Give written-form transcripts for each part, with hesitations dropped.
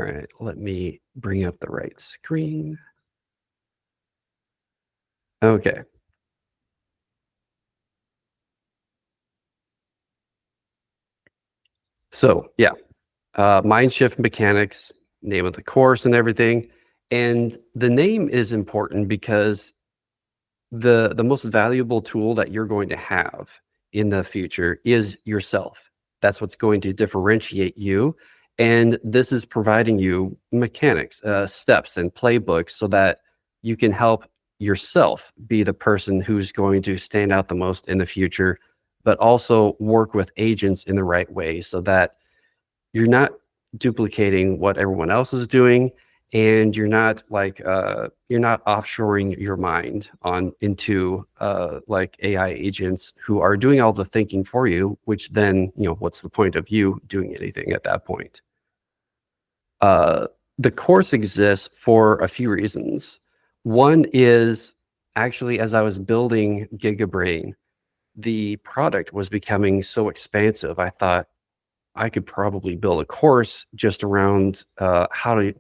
All right, let me bring up the right screen. Okay. So yeah, Mindshift Mechanics, name of the course and everything. And the name is important because the most valuable tool that you're going to have in the future is yourself. That's what's going to differentiate you. And this is providing you mechanics, steps, and playbooks so that you can help yourself be the person who's going to stand out the most in the future, but also work with agents in the right way so that you're not duplicating what everyone else is doing, and you're not you're not offshoring your mind on into like AI agents who are doing all the thinking for you, which then, what's the point of you doing anything at that point? uh, the course exists for a few reasons. One is, actually, as I was building GigaBrain, the product was becoming so expansive. I thought I could probably build a course just around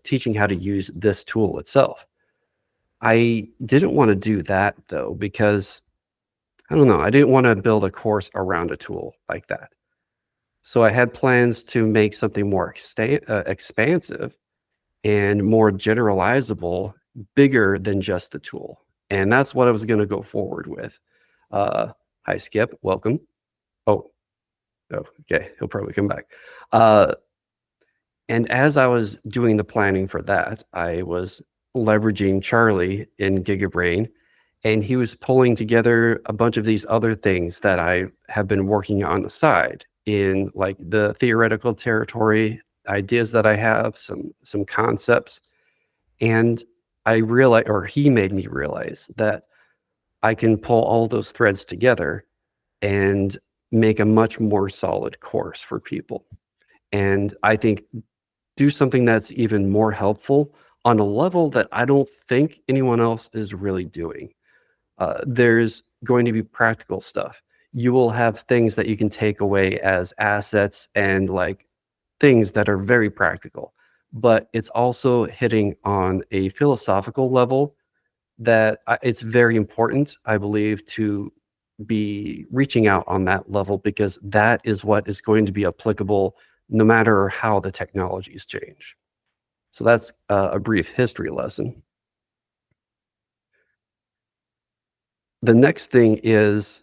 teaching how to use this tool itself. I didn't want to do that though, because I don't know, I didn't want to build a course around a tool like that. So I had plans to make something more expansive and more generalizable, bigger than just the tool. And that's what I was going to go forward with. Hi, Skip. Welcome. Oh, oh, okay. He'll probably come back. Uh, And as I was doing the planning for that, I was leveraging Charlie in GigaBrain, and he was pulling together a bunch of these other things that I have been working on the side in like the theoretical territory, ideas that I have, some concepts. And I realized, or he made me realize, that I can pull all those threads together and make a much more solid course for people. And I think do something that's even more helpful on a level that I don't think anyone else is really doing. There's going to be practical stuff. You will have things that you can take away as assets and like things that are very practical, but it's also hitting on a philosophical level that it's very important, I believe, to be reaching out on that level, because that is what is going to be applicable no matter how the technologies change. So that's a brief history lesson. The next thing is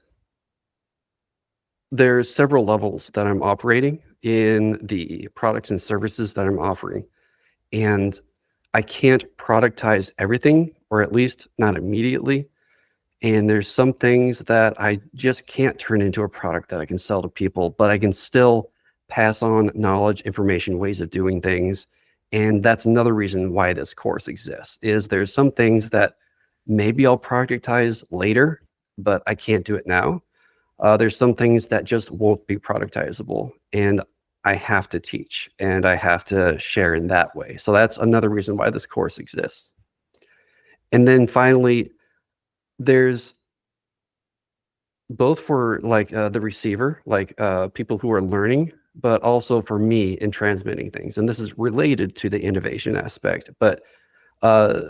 there's several levels that I'm operating in the products and services that I'm offering. And I can't productize everything, or at least not immediately. And there's some things that I just can't turn into a product that I can sell to people, but I can still pass on knowledge, information, ways of doing things. And that's another reason why this course exists, is there's some things that maybe I'll productize later, but I can't do it now. There's some things that just won't be productizable, and I have to teach and I have to share in that way. So that's another reason why this course exists. And then finally, there's both for like the receiver, like people who are learning, but also for me in transmitting things. And this is related to the innovation aspect. But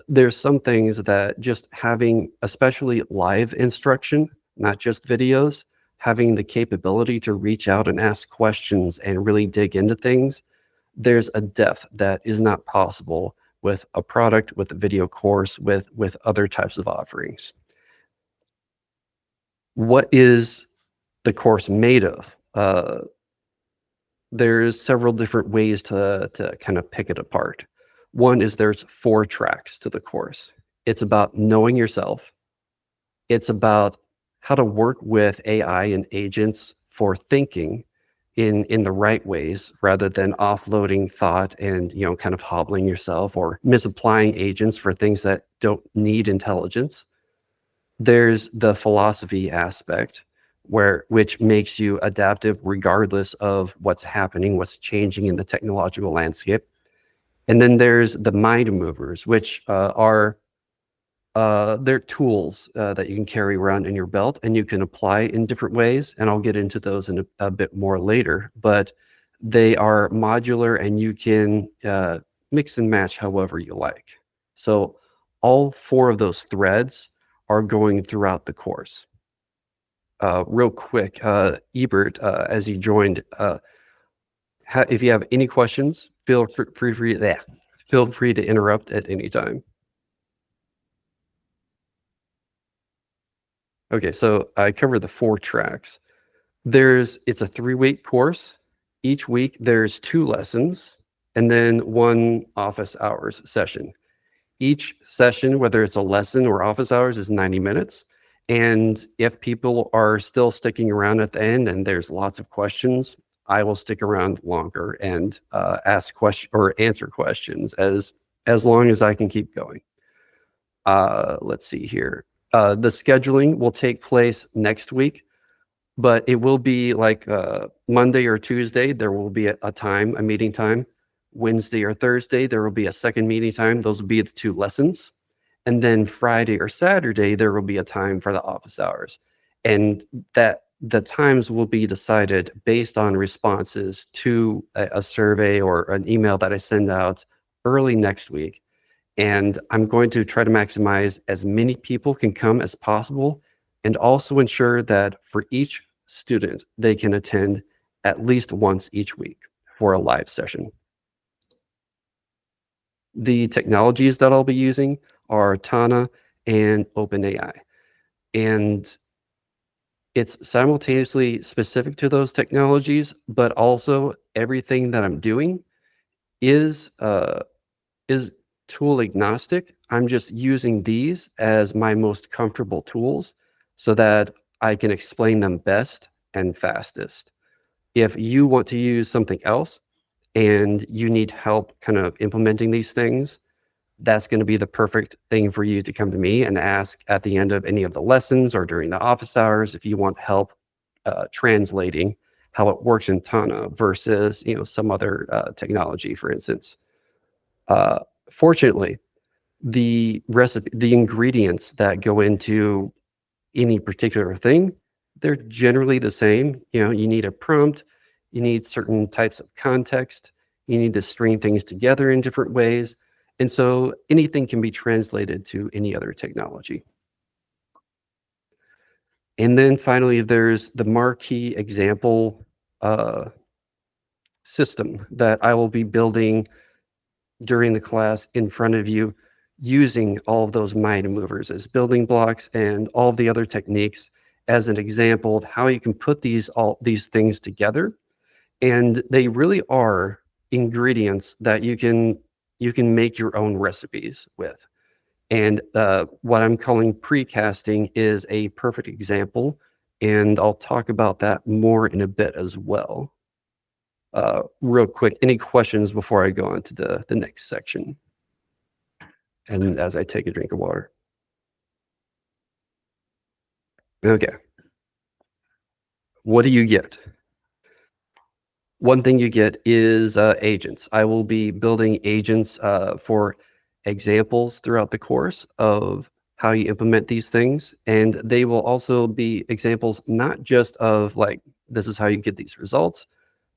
there's some things that just having, especially live instruction, not just videos, having the capability to reach out and ask questions and really dig into things, there's a depth that is not possible with a product, with a video course, with other types of offerings. What is the course made of? There's several different ways to kind of pick it apart. One is there's 4 tracks to the course. It's about knowing yourself. It's about how to work with AI and agents for thinking in the right ways, rather than offloading thought and kind of hobbling yourself or misapplying agents for things that don't need intelligence. There's the philosophy aspect, which makes you adaptive regardless of what's happening, what's changing in the technological landscape. And then there's the mind movers, which are they're tools that you can carry around in your belt and you can apply in different ways. And I'll get into those in a bit more later. But they are modular, and you can mix and match however you like. So all four of those threads are going throughout the course. Real quick, Ebert, as you joined, if you have any questions, feel free to interrupt at any time. Okay, so I covered the 4 tracks. It's a 3-week course. Each week there's 2 lessons and then 1 office hours session. Each session, whether it's a lesson or office hours, is 90 minutes. And if people are still sticking around at the end and there's lots of questions, I will stick around longer and ask questions or answer questions as long as I can keep going. Let's see here. The scheduling will take place next week, but it will be like Monday or Tuesday, there will be a meeting time. Wednesday or Thursday, there will be a second meeting time. Those will be the 2 lessons. And then Friday or Saturday, there will be a time for the office hours. And that the times will be decided based on responses to a survey or an email that I send out early next week. And I'm going to try to maximize as many people can come as possible and also ensure that for each student, they can attend at least once each week for a live session. The technologies that I'll be using are Tana and OpenAI. And it's simultaneously specific to those technologies, but also everything that I'm doing is is tool agnostic. I'm just using these as my most comfortable tools so that I can explain them best and fastest. If you want to use something else and you need help kind of implementing these things, that's going to be the perfect thing for you to come to me and ask at the end of any of the lessons or during the office hours if you want help translating how it works in Tana versus some other technology, for instance. Uh, Fortunately, the ingredients that go into any particular thing, they're generally the same. You need a prompt, you need certain types of context, you need to string things together in different ways. And so anything can be translated to any other technology. And then finally, there's the marquee example uh, system that I will be building during the class in front of you using all of those mind movers as building blocks and all of the other techniques as an example of how you can put all these things together. And they really are ingredients that you can make your own recipes with. And what I'm calling precasting is a perfect example, and I'll talk about that more in a bit as well. Real quick, any questions before I go on to the next section? And as I take a drink of water. Okay. What do you get? One thing you get is agents. I will be building agents for examples throughout the course of how you implement these things. And they will also be examples not just of like, this is how you get these results,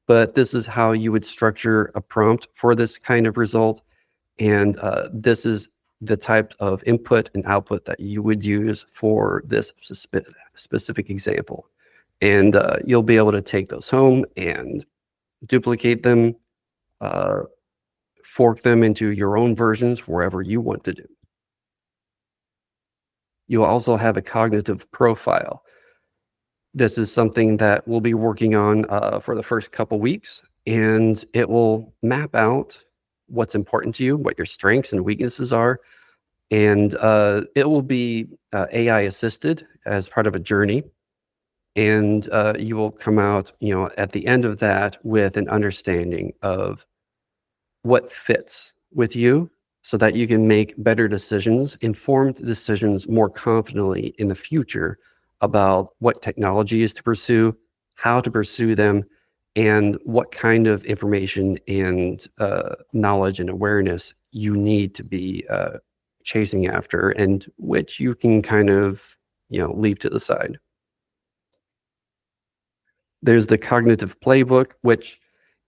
but this is how you would structure a prompt for this kind of result. And this is the type of input and output that you would use for this specific example. And you'll be able to take those home and duplicate them, uh, fork them into your own versions wherever you want to do. You'll also have a cognitive profile. This is something that we'll be working on for the first couple weeks, and it will map out what's important to you, what your strengths and weaknesses are, and it will be AI assisted as part of a journey. And you will come out, at the end of that with an understanding of what fits with you so that you can make better decisions, informed decisions more confidently in the future about what technologies to pursue, how to pursue them, and what kind of information and knowledge and awareness you need to be chasing after, and which you can kind of, leave to the side. There's the cognitive playbook, which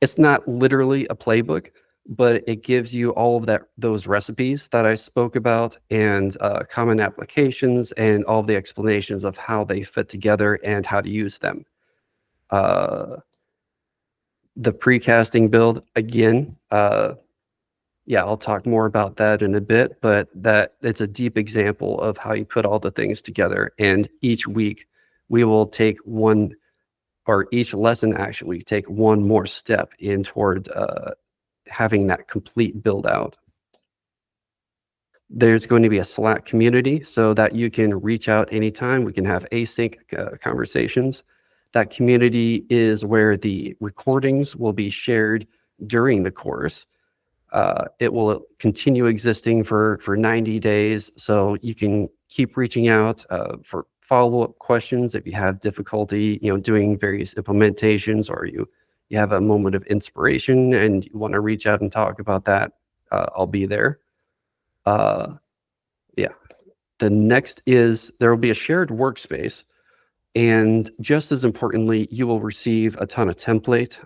it's not literally a playbook, but it gives you all of those recipes that I spoke about, and common applications, and all the explanations of how they fit together and how to use them. Uh, the precasting build, again, yeah, I'll talk more about that in a bit, but that it's a deep example of how you put all the things together. And each week we will take one, or each lesson actually take one more step in toward having that complete build out. There's going to be a Slack community so that you can reach out anytime. We can have async conversations. That community is where the recordings will be shared during the course. It will continue existing for 90 days, so you can keep reaching out for follow-up questions if you have difficulty, doing various implementations, or you have a moment of inspiration and you want to reach out and talk about that. I'll be there. Uh, yeah. The next is there will be a shared workspace, and just as importantly, you will receive a ton of template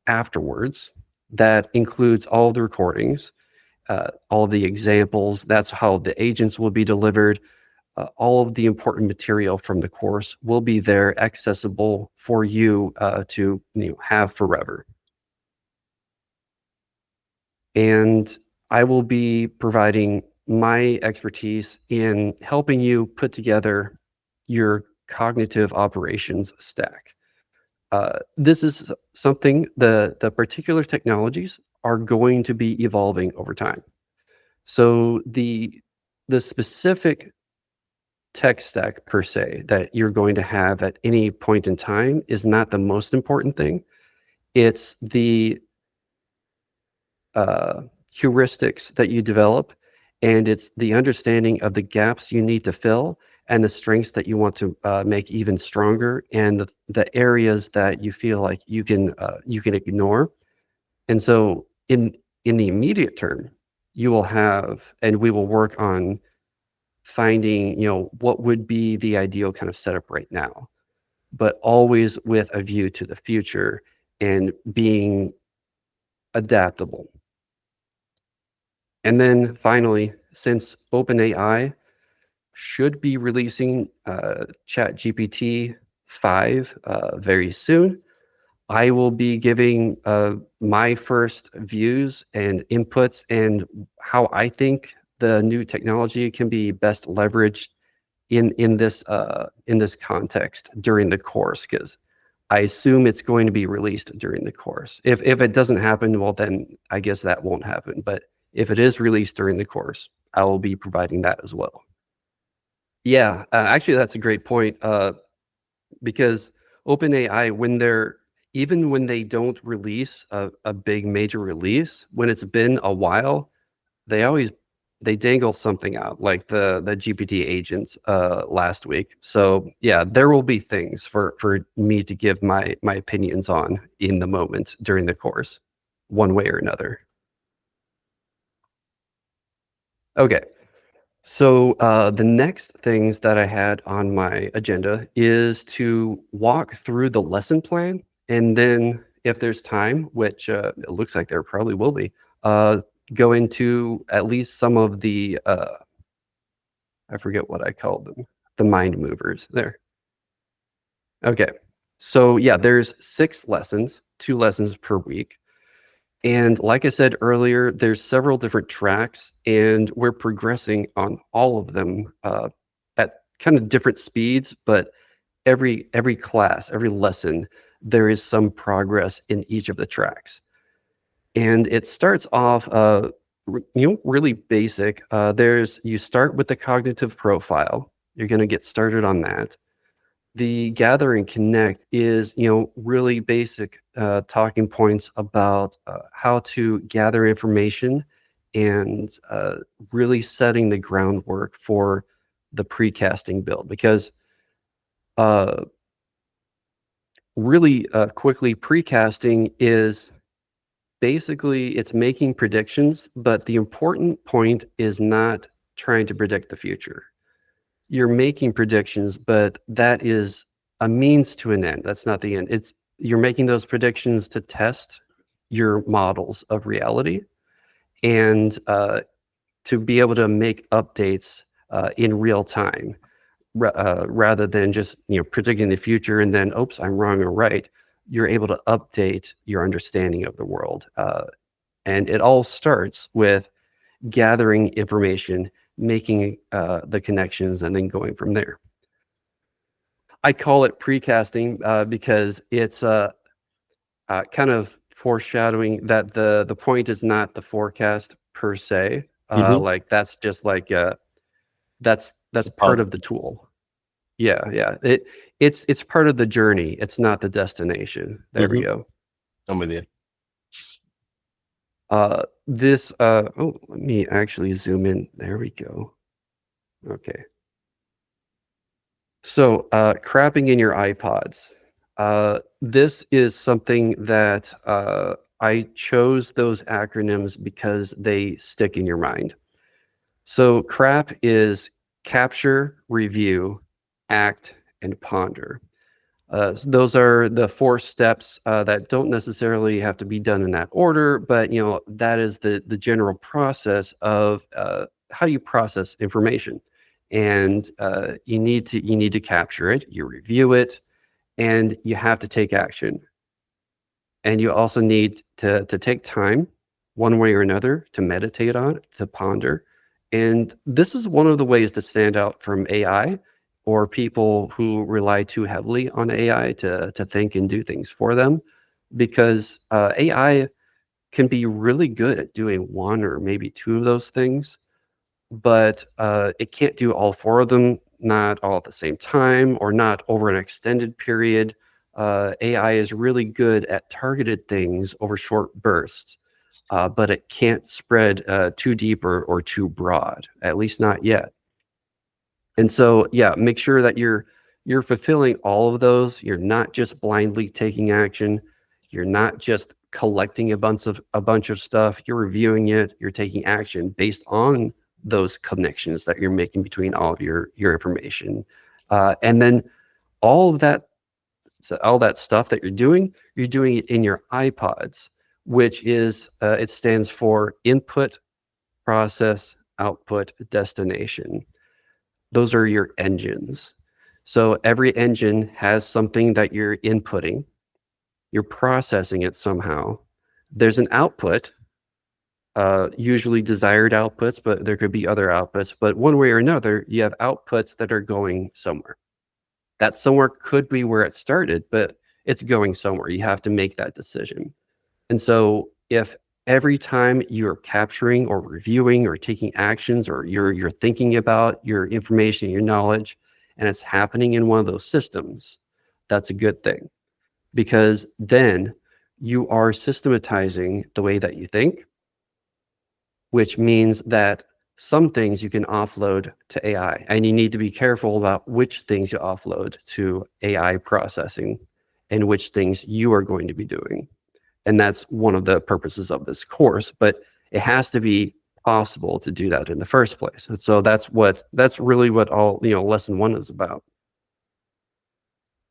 afterwards that includes all the recordings, all of the examples. That's how the agents will be delivered. All of the important material from the course will be there, accessible for you to have forever. And I will be providing my expertise in helping you put together your cognitive operations stack. This is something, the particular technologies are going to be evolving over time. So the specific tech stack per se that you're going to have at any point in time is not the most important thing. It's the uh, heuristics that you develop, and it's the understanding of the gaps you need to fill and the strengths that you want to make even stronger, and the areas that you feel like you can ignore. And so in the immediate term, you will have, and we will work on finding, what would be the ideal kind of setup right now, but always with a view to the future and being adaptable. And then finally, since OpenAI should be releasing ChatGPT 5 very soon, I will be giving my first views and inputs and how I think the new technology can be best leveraged in this context during the course, because I assume it's going to be released during the course. If it doesn't happen, well, then I guess that won't happen. But if it is released during the course, I will be providing that as well. Yeah, actually, that's a great point. Because OpenAI, even when they don't release a big major release, when it's been a while, they always they dangle something out, like the GPT agents last week. So yeah, there will be things for me to give my opinions on in the moment during the course, one way or another. Okay. So the next things that I had on my agenda is to walk through the lesson plan, and then if there's time, which it looks like there probably will be, uh, go into at least some of the I forget what I called them, the mind movers there. Okay. So yeah, there's 6 lessons, 2 lessons per week. And like I said earlier, there's several different tracks, and we're progressing on all of them at kind of different speeds, but every class, every lesson, there is some progress in each of the tracks. And it starts off really basic. There's you start with the cognitive profile. You're going to get started on that. The gather and connect is, really basic talking points about how to gather information, and really setting the groundwork for the precasting build. Because uh, really quickly, precasting is basically it's making predictions, but the important point is not trying to predict the future. You're making predictions, but that is a means to an end. That's not the end. You're making those predictions to test your models of reality, and to be able to make updates in real time, rather than just predicting the future and then, oops, I'm wrong or right. You're able to update your understanding of the world, and it all starts with gathering information, making the connections, and then going from there. I call it precasting because it's kind of foreshadowing that the point is not the forecast per se. Like that's just like that's part of the tool. Yeah. It's part of the journey. It's not the destination. There we go. I'm with you. Oh, let me actually zoom in. There we go. Okay. So, crapping in your iPods. This is something that I chose those acronyms because they stick in your mind. So, CRAP is capture, review, act, and ponder. So those are the 4 steps that don't necessarily have to be done in that order, but that is the general process of how you process information. And you need to capture it, you review it, and you have to take action. And you also need to take time, one way or another, to meditate on it, to ponder. And this is one of the ways to stand out from AI or people who rely too heavily on AI to think and do things for them, because AI can be really good at doing one or maybe 2 of those things, but it can't do all 4 of them, not all at the same time or not over an extended period. AI is really good at targeted things over short bursts, but it can't spread too deep or too broad, at least not yet. And so, yeah, make sure that you're fulfilling all of those. You're not just blindly taking action. You're not just collecting a bunch of stuff. You're reviewing it. You're taking action based on those connections that you're making between all of your information, and then all of that, so all that stuff that you're doing it in your iPods, which is it stands for input, process, output, destination. Those are your engines. So every engine has something that you're inputting, you're processing it somehow. There's an output, usually desired outputs, but there could be other outputs. But one way or another, you have outputs that are going somewhere. That somewhere could be where it started, but it's going somewhere. You have to make that decision. And so if every time you're capturing or reviewing or taking actions, or you're thinking about your information, your knowledge, and it's happening in one of those systems, that's a good thing, because then you are systematizing the way that you think, which means that some things you can offload to AI, and you need to be careful about which things you offload to AI processing and which things you are going to be doing. And that's one of the purposes of this course, but it has to be possible to do that in the first place. And so that's really what all, lesson 1 is about.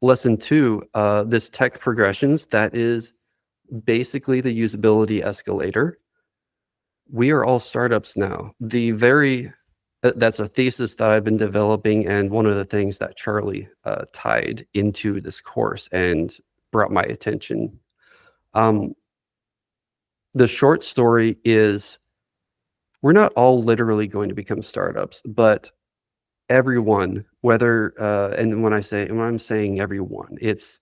Lesson 2, this tech progressions, that is basically the usability escalator. We are all startups now. That's a thesis that I've been developing, and one of the things that Charlie tied into this course and brought my attention. The short story is, we're not all literally going to become startups, but everyone, whether and when I'm saying everyone, it's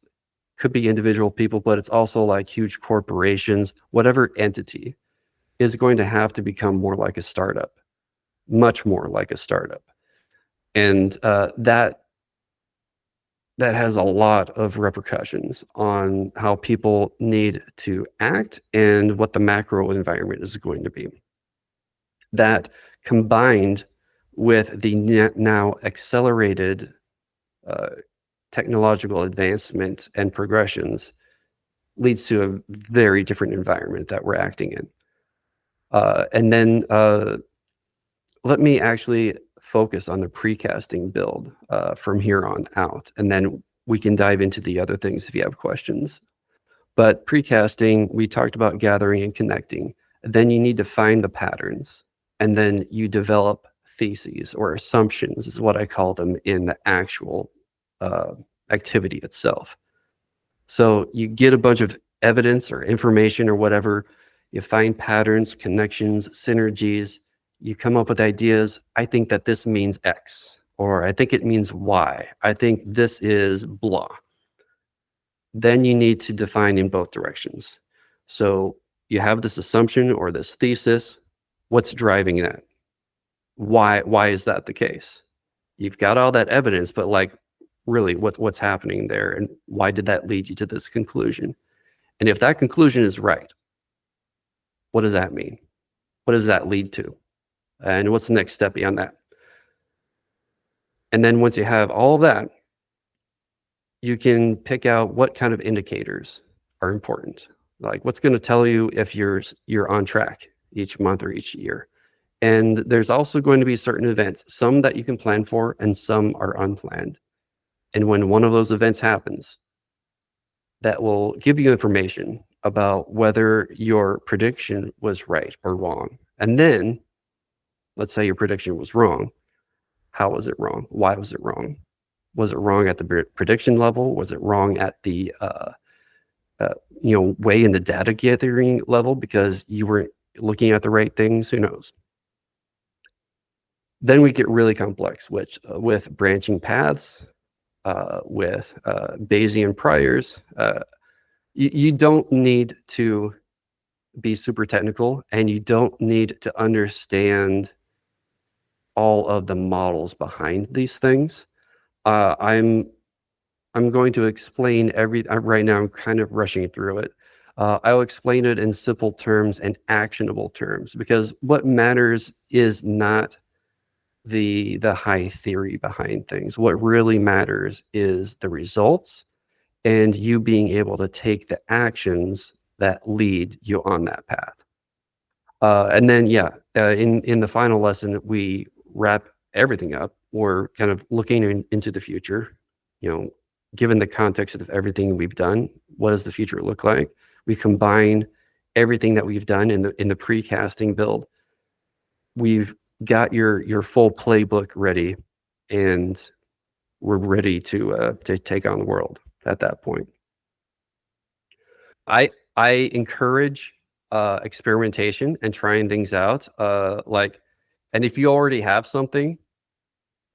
could be individual people, but it's also like huge corporations. Whatever entity is going to have to become more like a startup, much more like a startup, and that has a lot of repercussions on how people need to act and what the macro environment is going to be. That, combined with the now accelerated technological advancement and progressions, leads to a very different environment that we're acting in. And then let me actually focus on the precasting build from here on out, and then we can dive into the other things if you have questions. But precasting, we talked about gathering and connecting. Then you need to find the patterns, and then you develop theses or assumptions, is what I call them in the actual uh, activity itself. So you get a bunch of evidence or information or whatever, you find patterns, connections, synergies, you come up with ideas. I think that this means X, or I think it means Y. I think this is blah. Then you need to define in both directions. So you have this assumption or this thesis. What's driving that? Why is that the case? You've got all that evidence, but like really what's happening there, and why did that lead you to this conclusion? And if that conclusion is right, what does that mean? What does that lead to? And what's the next step beyond that? And then once you have all of that, you can pick out what kind of indicators are important. Like what's going to tell you if you're on track each month or each year. And there's also going to be certain events, some that you can plan for and some are unplanned. And when one of those events happens, that will give you information about whether your prediction was right or wrong. And then, let's say your prediction was wrong. How was it wrong? Why was it wrong? Was it wrong at the prediction level? Was it wrong at the way in the data gathering level because you weren't looking at the right things? Who knows? Then we get really complex, which with branching paths, with Bayesian priors. You don't need to be super technical, and you don't need to understand all of the models behind these things. I'm going to explain right now. I'm kind of rushing through it. I'll explain it in simple terms and actionable terms, because what matters is not the high theory behind things. What really matters is the results and you being able to take the actions that lead you on that path. And then, in the final lesson, we wrap everything up. We're kind of looking into the future. Given the context of everything we've done, what does the future look like? We combine everything that we've done in the precasting build. We've got your full playbook ready, and we're ready to take on the world at that point. I encourage experimentation and trying things out. And if you already have something,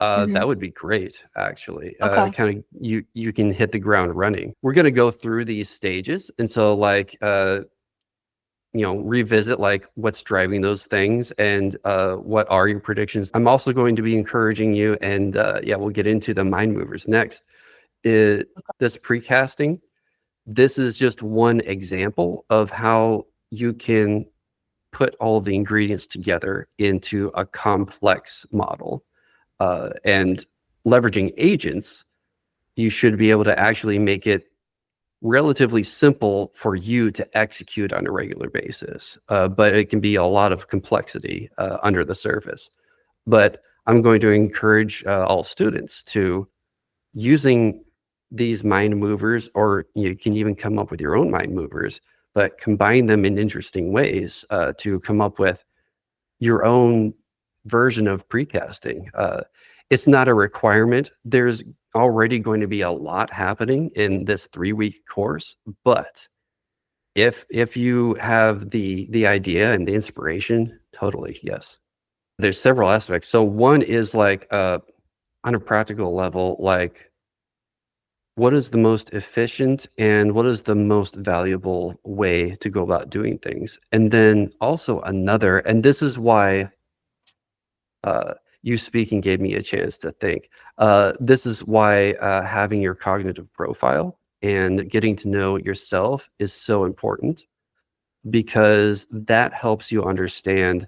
that would be great, actually. Okay. Kind of you can hit the ground running. We're going to go through these stages, and so revisit like what's driving those things and what are your predictions. I'm also going to be encouraging you, and we'll get into the mind movers next. This precasting. This is just one example of how you can put all of the ingredients together into a complex model. And leveraging agents, you should be able to actually make it relatively simple for you to execute on a regular basis. But it can be a lot of complexity under the surface. But I'm going to encourage all students to using these mind movers, or you can even come up with your own mind movers, but combine them in interesting ways to come up with your own version of precasting. It's not a requirement. There's already going to be a lot happening in this 3-week course, but if you have the idea and the inspiration, totally, yes. There's several aspects. So one is like on a practical level, like what is the most efficient and what is the most valuable way to go about doing things? And then also another, and this is why you speaking gave me a chance to think. This is why having your cognitive profile and getting to know yourself is so important, because that helps you understand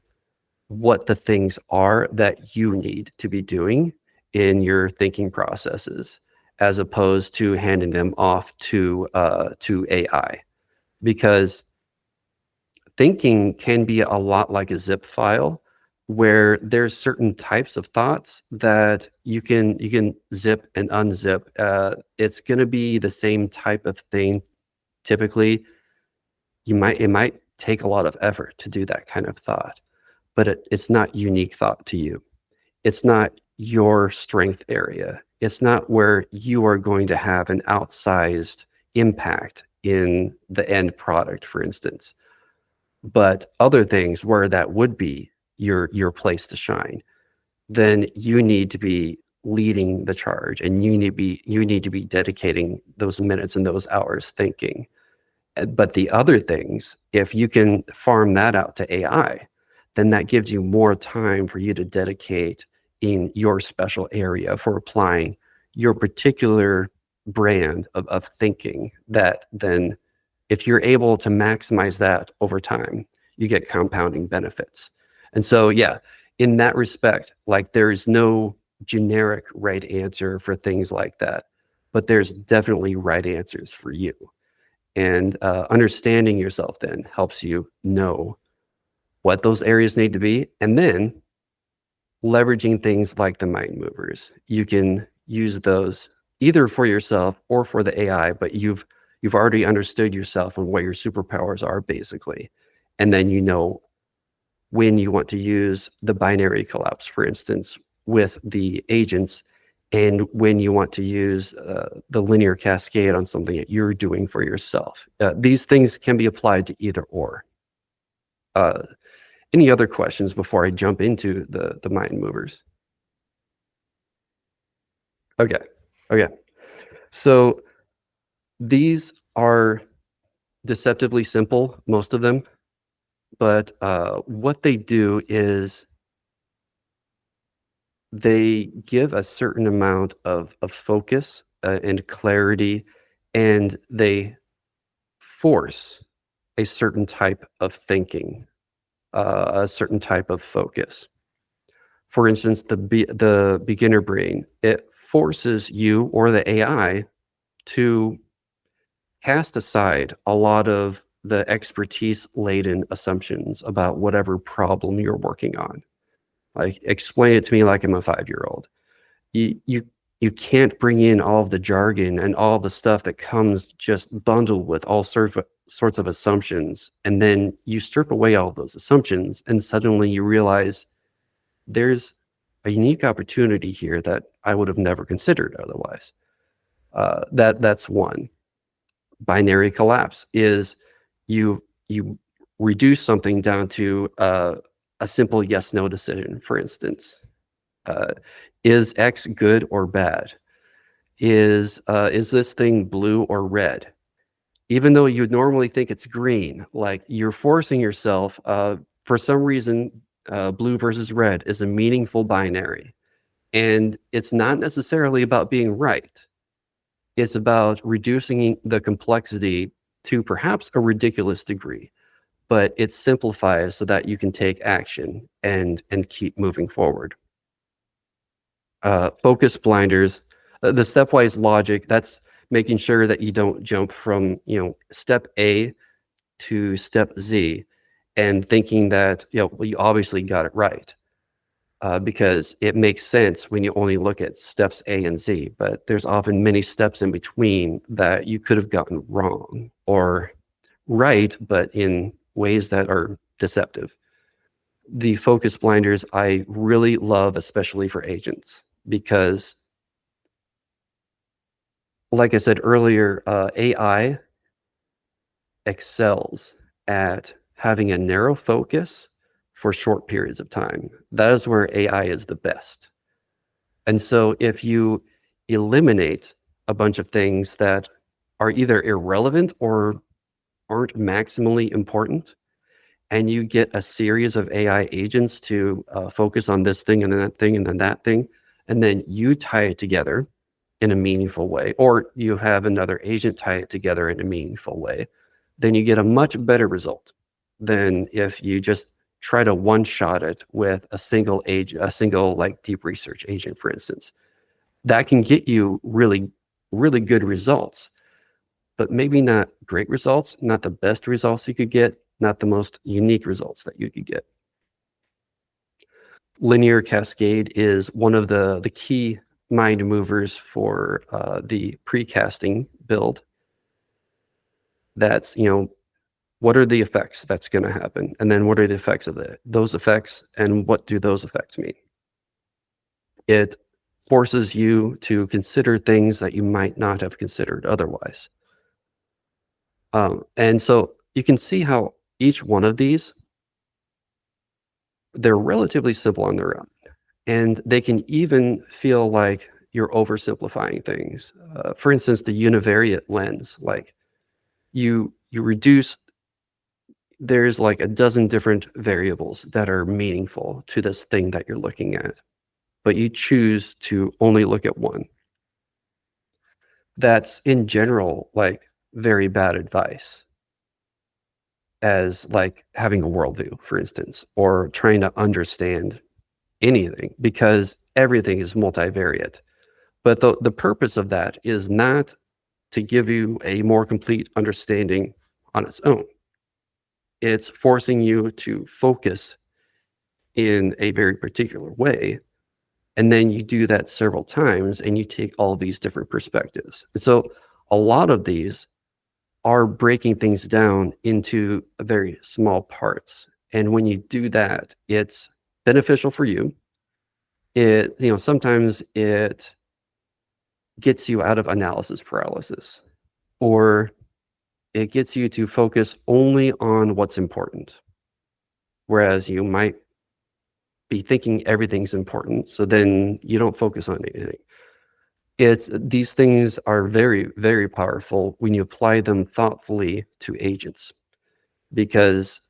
what the things are that you need to be doing in your thinking processes, as opposed to handing them off to AI. Because thinking can be a lot like a zip file, where there's certain types of thoughts that you can zip and unzip. It's going to be the same type of thing Typically, it might take a lot of effort to do that kind of thought, but it's not unique thought to you. It's not your strength area. It's not where you are going to have an outsized impact in the end product, for instance. But other things where that would be your place to shine, then you need to be leading the charge, and you need to be dedicating those minutes and those hours thinking. But the other things, if you can farm that out to AI, then that gives you more time for you to dedicate in your special area for applying your particular brand of thinking. That then, if you're able to maximize that over time, you get compounding benefits. And so, yeah, in that respect, like, there's no generic right answer for things like that, but there's definitely right answers for you. And understanding yourself then helps you know what those areas need to be. And then leveraging things like the mind movers, you can use those either for yourself or for the AI, but you've already understood yourself and what your superpowers are, basically. And then you know when you want to use the binary collapse, for instance, with the agents, and when you want to use the linear cascade on something that you're doing for yourself. These things can be applied to either or. Uh, any other questions before I jump into the mind movers? Okay. Okay. So these are deceptively simple, most of them, but what they do is they give a certain amount of focus and clarity, and they force a certain type of thinking, a certain type of focus. For instance, the beginner brain, it forces you or the AI to cast aside a lot of the expertise-laden assumptions about whatever problem you're working on. Like, explain it to me like I'm a 5-year-old. You can't bring in all of the jargon and all the stuff that comes just bundled with all sorts of assumptions, and then you strip away all those assumptions, and suddenly you realize there's a unique opportunity here that I would have never considered otherwise. That's one. Binary collapse is you reduce something down to a simple yes/no decision. For instance, uh, is X good or bad? Is this thing blue or red? Even though you'd normally think it's green, like, you're forcing yourself. For some reason, blue versus red is a meaningful binary, and it's not necessarily about being right. It's about reducing the complexity to perhaps a ridiculous degree, but it simplifies so that you can take action and keep moving forward. Focus blinders, the stepwise logic, that's making sure that you don't jump from, step A to step Z and thinking that, well, you obviously got it right. Because it makes sense when you only look at steps A and Z, but there's often many steps in between that you could have gotten wrong or right, but in ways that are deceptive. The focus blinders I really love, especially for agents, because, like I said earlier, AI excels at having a narrow focus for short periods of time. That is where AI is the best. And so if you eliminate a bunch of things that are either irrelevant or aren't maximally important, and you get a series of AI agents to focus on this thing and then that thing and then that thing, and then you tie it together in a meaningful way, or you have another agent tie it together in a meaningful way, then you get a much better result than if you just try to one-shot it with a single agent, a single, like, deep research agent, for instance. That can get you really, really good results, but maybe not great results, not the best results you could get, not the most unique results that you could get. Linear cascade is one of the key mind movers for the precasting build. That's, what are the effects that's going to happen? And then what are the effects of those effects? And what do those effects mean? It forces you to consider things that you might not have considered otherwise. And so you can see how each one of these, they're relatively simple on their own. And they can even feel like you're oversimplifying things. For instance, the univariate lens, like you reduce, there's like a dozen different variables that are meaningful to this thing that you're looking at, but you choose to only look at one. That's in general like very bad advice, as like having a worldview, for instance, or trying to understand anything, because everything is multivariate. But the purpose of that is not to give you a more complete understanding on its own. It's forcing you to focus in a very particular way. And then you do that several times and you take all these different perspectives. And so a lot of these are breaking things down into very small parts. And when you do that, it's beneficial for you. Sometimes it gets you out of analysis paralysis, or it gets you to focus only on what's important. Whereas you might be thinking everything's important, so then you don't focus on anything. These things are very, very powerful when you apply them thoughtfully to agents, because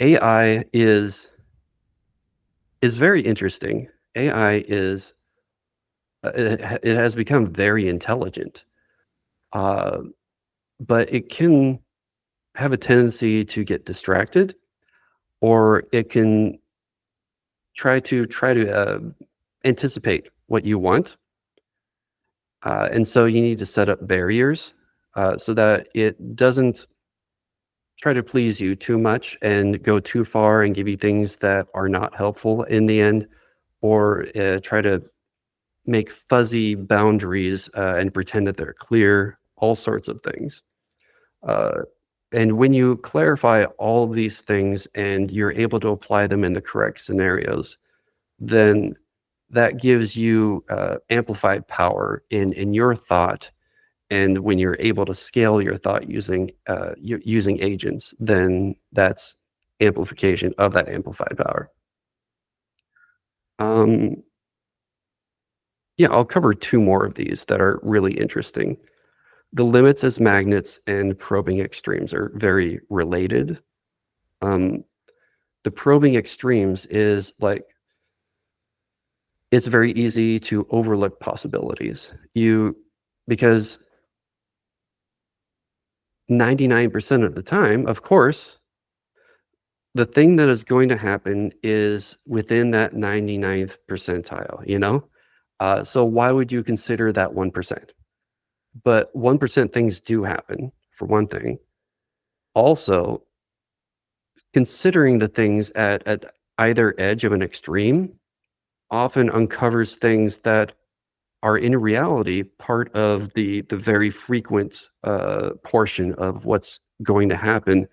AI is very interesting. AI is it has become very intelligent, uh, but it can have a tendency to get distracted, or it can try to anticipate what you want. And so you need to set up barriers so that it doesn't try to please you too much and go too far and give you things that are not helpful in the end, or try to make fuzzy boundaries and pretend that they're clear, all sorts of things. Uh, and when you clarify all of these things and you're able to apply them in the correct scenarios, then that gives you amplified power in your thought. And when you're able to scale your thought using agents, then that's amplification of that amplified power. Um, yeah, I'll cover two more of these that are really interesting. The limits as magnets and probing extremes are very related. Um, the probing extremes is like, it's very easy to overlook possibilities. Because 99% of the time, of course, the thing that is going to happen is within that 99th percentile. So why would you consider that 1%? But 1% things do happen, for one thing. Also, considering the things at either edge of an extreme often uncovers things that are in reality part of the very frequent portion of what's going to happen,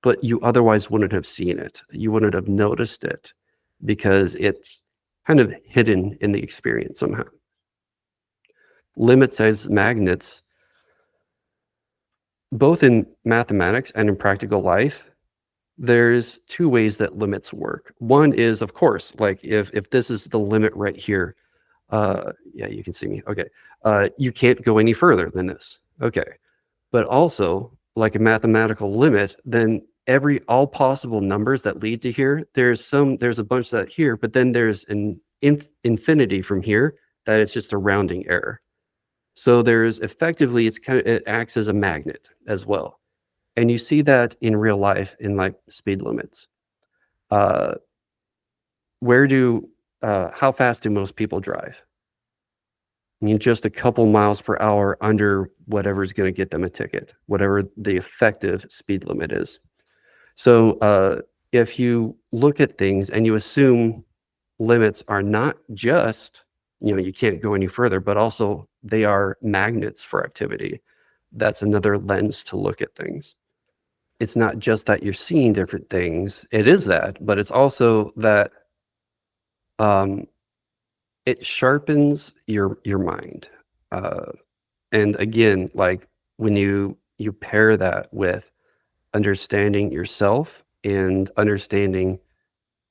but you otherwise wouldn't have seen it. You wouldn't have noticed it because it's kind of hidden in the experience somehow. Limits as magnets, both in mathematics and in practical life, there's two ways that limits work. One is, of course, like if this is the limit right here, yeah, you can see me. Okay. You can't go any further than this. Okay. But also, like a mathematical limit, then all possible numbers that lead to here, there's a bunch that here, but then there's an infinity from here that is just a rounding error. So there's effectively, it acts as a magnet as well. And you see that in real life in like speed limits. Uh, how fast do most people drive? I mean, just a couple miles per hour under whatever's going to get them a ticket, whatever the effective speed limit is. So if you look at things and you assume limits are not just, you can't go any further, but also they are magnets for activity. That's another lens to look at things. It's not just that you're seeing different things. It is that, but it's also that it sharpens your mind. And again, like when you pair that with understanding yourself and understanding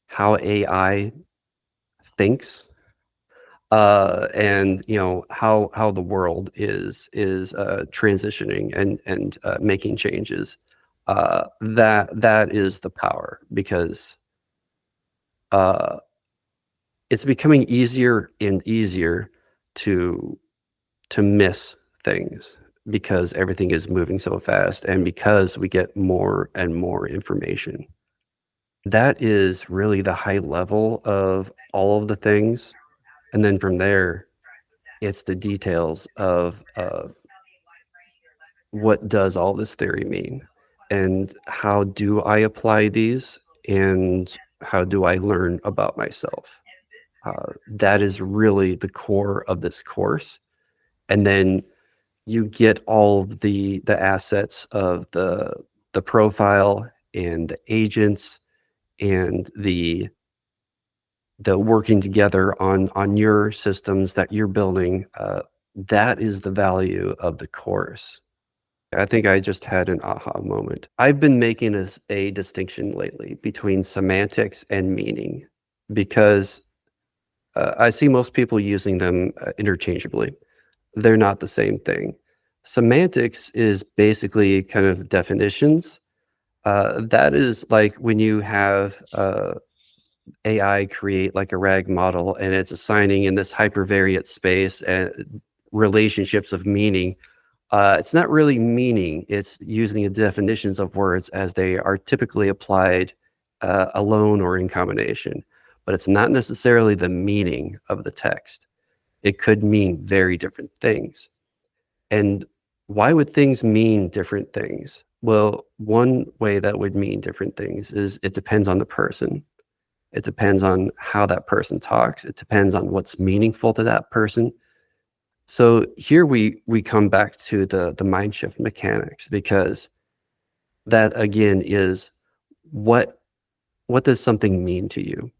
how AI thinks, and how the world is transitioning and making changes, that is the power, because it's becoming easier and easier to miss things, because everything is moving so fast and because we get more and more information. That is really the high level of all of the things. And then from there, it's the details of what does all this theory mean, and how do I apply these, and how do I learn about myself. That is really the core of this course. And then you get all of the assets of the profile and the agents and the working together on your systems that you're building. That is the value of the course. I think I just had an aha moment. I've been making a distinction lately between semantics and meaning, because I see most people using them interchangeably. They're not the same thing. Semantics is basically kind of definitions. That is like when you have AI create like a RAG model, and it's assigning in this hypervariate space and relationships of meaning. It's not really meaning. It's using the definitions of words as they are typically applied alone or in combination. But it's not necessarily the meaning of the text. It could mean very different things. And why would things mean different things? Well, one way that would mean different things is it depends on the person. It depends on how that person talks. It depends on what's meaningful to that person. So here we come back to the Mindshift mechanics, because that again is what does something mean to you?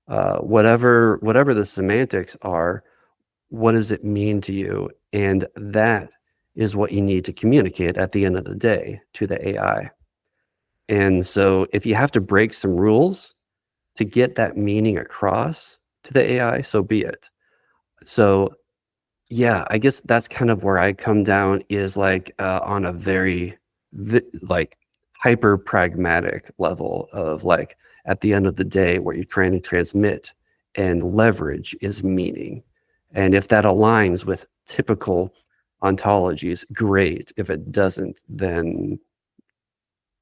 Whatever the semantics are, what does it mean to you? And that is what you need to communicate at the end of the day to the AI. And so if you have to break some rules to get that meaning across to the AI, so be it. So yeah, I guess that's kind of where I come down, is like on a very like hyper pragmatic level of like, at the end of the day, what you're trying to transmit and leverage is meaning. And if that aligns with typical ontologies, great. If it doesn't, then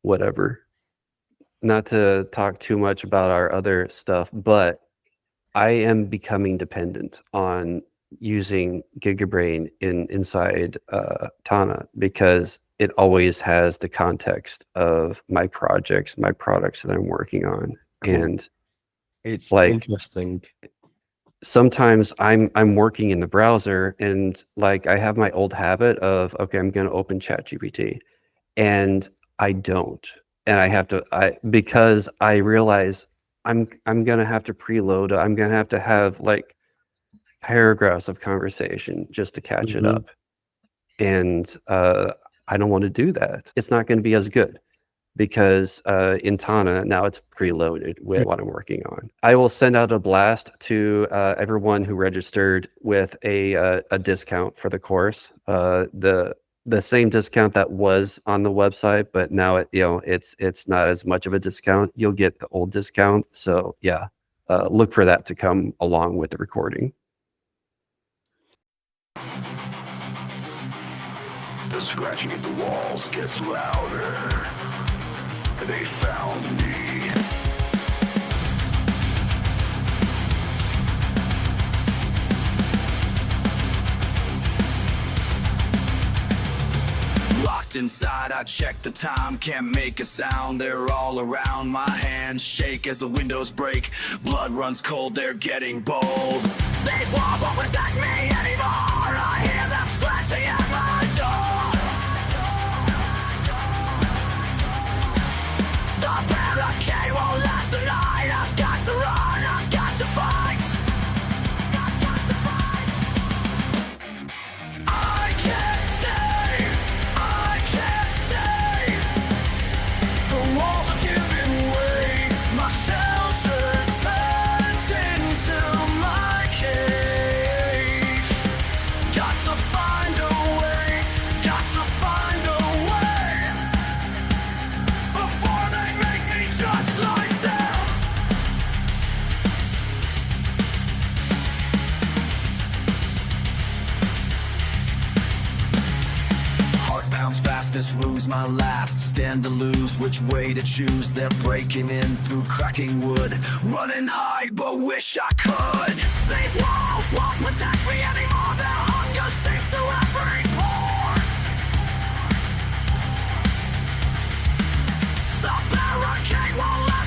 whatever. Not to talk too much about our other stuff, but I am becoming dependent on using GigaBrain inside Tana, because it always has the context of my projects, my products that I'm working on. Cool. And it's like interesting. Sometimes I'm working in the browser, and like I have my old habit of, okay, I'm going to open ChatGPT, and I don't. And I have to, because I realize I'm going to have to preload. I'm going to have like paragraphs of conversation just to catch it up. And I don't want to do that. It's not going to be as good, because in Tana, now it's preloaded with what I'm working on. I will send out a blast to everyone who registered with a discount for the course. The same discount that was on the website, but now it's not as much of a discount. You'll get the old discount. So yeah, look for that to come along with the recording. The scratching at the walls gets louder. They found me. Locked in inside, I check the time, can't make a sound. They're all around, my hands shake as the windows break. Blood runs cold, they're getting bold. These walls won't protect me anymore. I hear them scratching at my door. The barricade won't last the night. I've got to run, I've got to fight. I've got to fight. I can't stay, I can't stay. The walls are giving way. My shelter turns into my cage. Got to find a way, got to find a way, before they make me just like them. Heart pounds fast, this room's my last stand to lose. Which way to choose? They're breaking in through cracking wood. Running high, but wish I could. These walls won't protect me anymore. Their hunger seeps through every pore. The barricade won't last